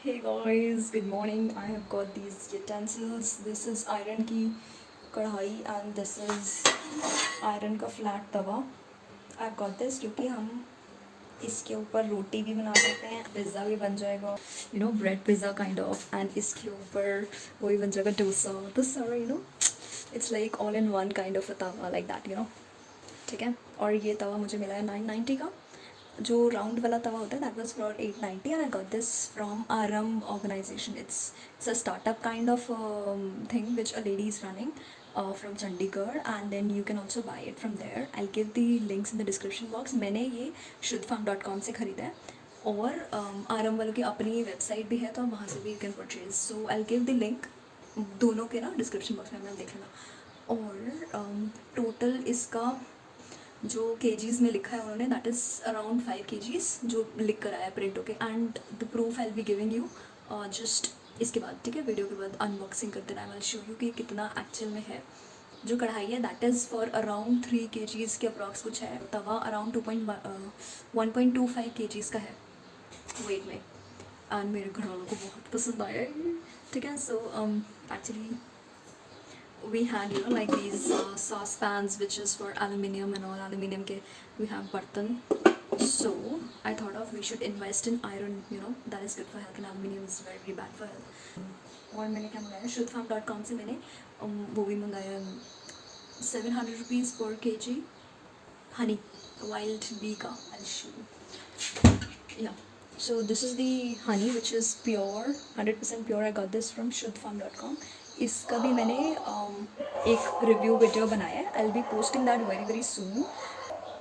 Hey guys, good morning. I have got these utensils. This is iron की कढ़ाई and this is iron का flat Tawa. I've got this क्योंकि हम इसके ऊपर रोटी भी बना सकते हैं, पिज़्ज़ा भी बन जाएगा, bread pizza kind of, and इसके ऊपर वो भी बन जाएगा डोसा. तो सारा it's like all in one kind of a Tawa like that. ठीक है. और ये तवा मुझे मिला है 990 का. जो राउंड वाला तवा होता है that was for 890 and I got this from Arambh organisation. It's a startup kind of thing which a lady is running from Chandigarh and then you can also buy it from there. I give the links in the description box. मैंने ये शुद्धfarm.com से ख़रीदा है और आरम्भ वालों की अपनी वेबसाइट भी है तो वहाँ से भी you can purchase. So I give the link दोनों के ना डिस्क्रिप्शन बॉक्स में, मैं देख लेना. और टोटल इसका जो केजीज़ में लिखा है उन्होंने दैट इज़ अराउंड 5 kgs जो लिख कर आया प्रिंट होके. And the proof I will be giving you just इसके बाद. ठीक है, वीडियो के बाद अनबॉक्सिंग करते time I will show you कि कितना एक्चुअल में है. जो कढ़ाई है that is for around 3 kgs के अप्रॉक्स कुछ है. तवा अराउंड 1.25 kgs का है वेट में. एंड मेरे घर वालों को बहुत पसंद आया है. ठीक है. So actually we had like these saucepans which is for aluminium and all aluminium ke we have bartan. So I thought of we should invest in iron, that is good for health and aluminium is very, very bad for health. और मैंने क्या मंगाया शुद्धfarm.com से मैंने वो भी मंगाया 700 rupees per kg honey wild bee का. I'll show you. Yeah, so this is the honey which is pure 100% pure. I got this from शुद्धfarm.com. इसका भी मैंने एक रिव्यू वीडियो बनाया है. I will be posting that very very soon.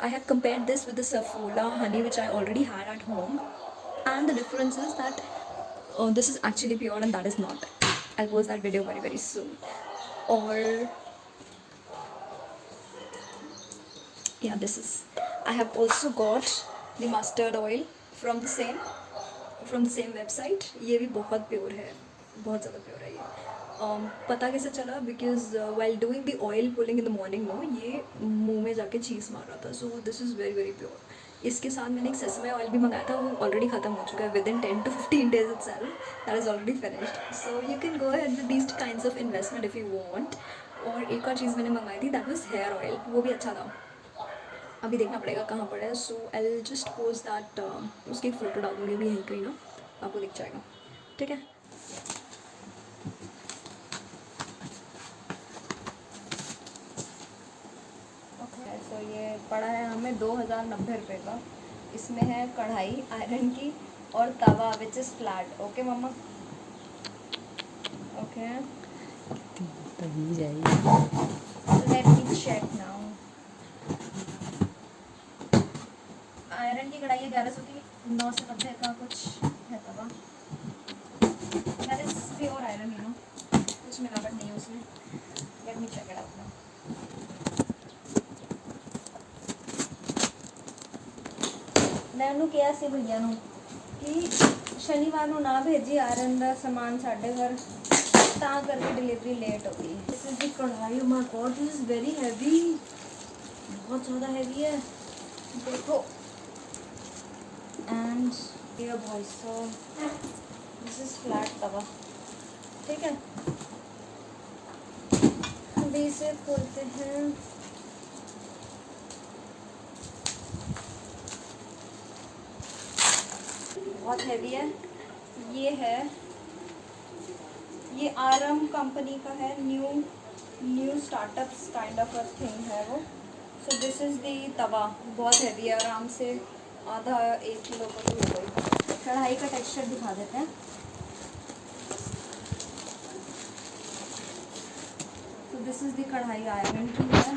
I have compared this with the Safola honey which I already had at home, and the difference is that this is actually pure and that is not. I'll post that video very very soon. Or yeah, this is. I have also got the mustard oil from the same website. ये भी बहुत pure है, बहुत ज़्यादा pure है ये. पता कैसे चला? Because while doing the oil pulling in the morning ये मुंह में जाके चीज़ मार रहा था. So this is very very pure. इसके साथ मैंने एक सेसमे ऑयल भी मंगाया था, वो ऑलरेडी ख़त्म हो चुका है with in 10 to 15 days itself. That is already finished. So you can go ahead with these kinds of investment if you want. और एक और चीज़ मैंने मंगाई थी दैट वाज हेयर ऑयल. वो भी अच्छा था. अभी देखना पड़ेगा कहाँ पड़ा है. So I will just post that. उसकी फ़ोटो डाल दूँगी भी यहीं कहीं ना, आपको दिख जाएगा. ठीक है. तो ये पड़ा है हमें 2090 रुपये का. इसमें है कढ़ाई आयरन की और तवा which is flat. Okay mamma, okay. Let me check now. Iron की कढ़ाई है 1100 की. 990 का कुछ है तवा. दैट इज़ प्योर आयरन, कुछ मिलावट नहीं है उसमें. Let me check it out now. मैं ਉਹਨੂੰ ਕਿਹਾ ਸੀ ਭਈਆ ਨੂੰ ਕਿ ਸ਼ਨੀਵਾਰ ਨੂੰ ਨਾ ਭੇਜੀ ਆਇਰਨ ਦਾ ਸਮਾਨ ਸਾਡੇ ਘਰ, ਤਾਂ ਕਰਕੇ डिलीवरी लेट हो गई. दिस इज़ द कढ़ाई. Oh my God, this is very heavy. बहुत ज़्यादा हैवी है, देखो. एंड ये भाई साहब, दिस इज़ फ्लैट तवा. ठीक है, अभी इसे खोलते हैं. बहुत हैवी है. ये आरम्भ कंपनी का है. New startups kind of a thing है वो. सो दिस इज़ दी तवा. बहुत हैवी है, आराम से आधा 1 किलो का भी हो गई. कढ़ाई का टेक्सचर दिखा देते हैं. तो दिस इज़ दी कढ़ाई आयरन की है.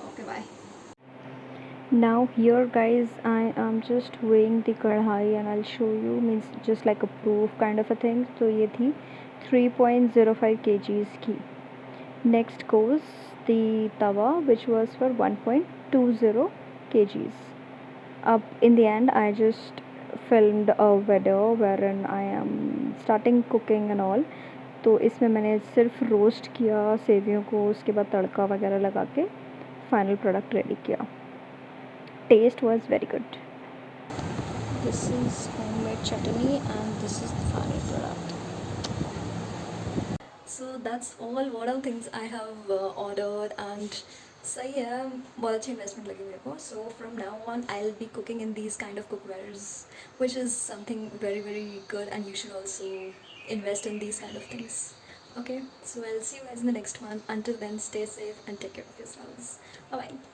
Okay bye. Now here guys, I am just weighing the kadhai and I'll show you, means just like a proof kind of a thing. So ये थी 3.05 kgs की. Next goes the tawa which was for 1.20 kgs. In the end I just filmed a video wherein I am starting cooking and all. तो इसमें मैंने सिर्फ roast किया सेवियों को, उसके बाद तड़का वगैरह लगा के फाइनल प्रोडक्ट रेडी किया. Taste was very good. This is homemade chutney and this is the that's all things I have ordered, and सही है, बहुत अच्छी investment लगी मेरे को. So from now on I'll be cooking in these kind of cookwares, which is something very good, and you should also invest in these kind of things. Okay, so I'll see you guys in the next one. Until then, stay safe and take care of yourselves. Bye bye.